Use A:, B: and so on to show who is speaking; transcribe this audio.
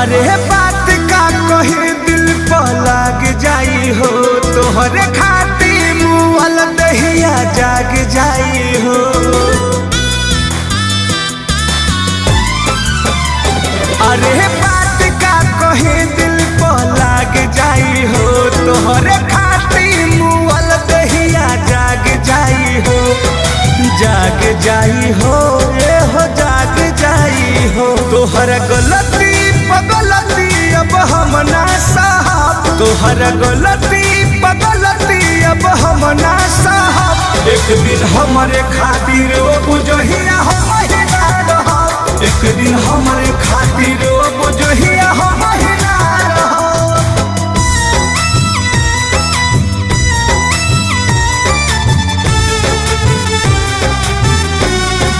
A: अरे बात का कही दिल पर लाग जाई हो, तोहरे खाती मुअल दहिया जाग जाई हो। अरे बात का कही दिल पर लाग जाई हो, तोहरे खाती मुअल दहिया जाग जाई हो। जाग जाई हो ये हो जाग जाई हो। तोहर गलती पगलती अब हम ना साहब, तोहर गलती पगलती अब हम ना साहब। एक दिन हमारे खातिर वो बुझही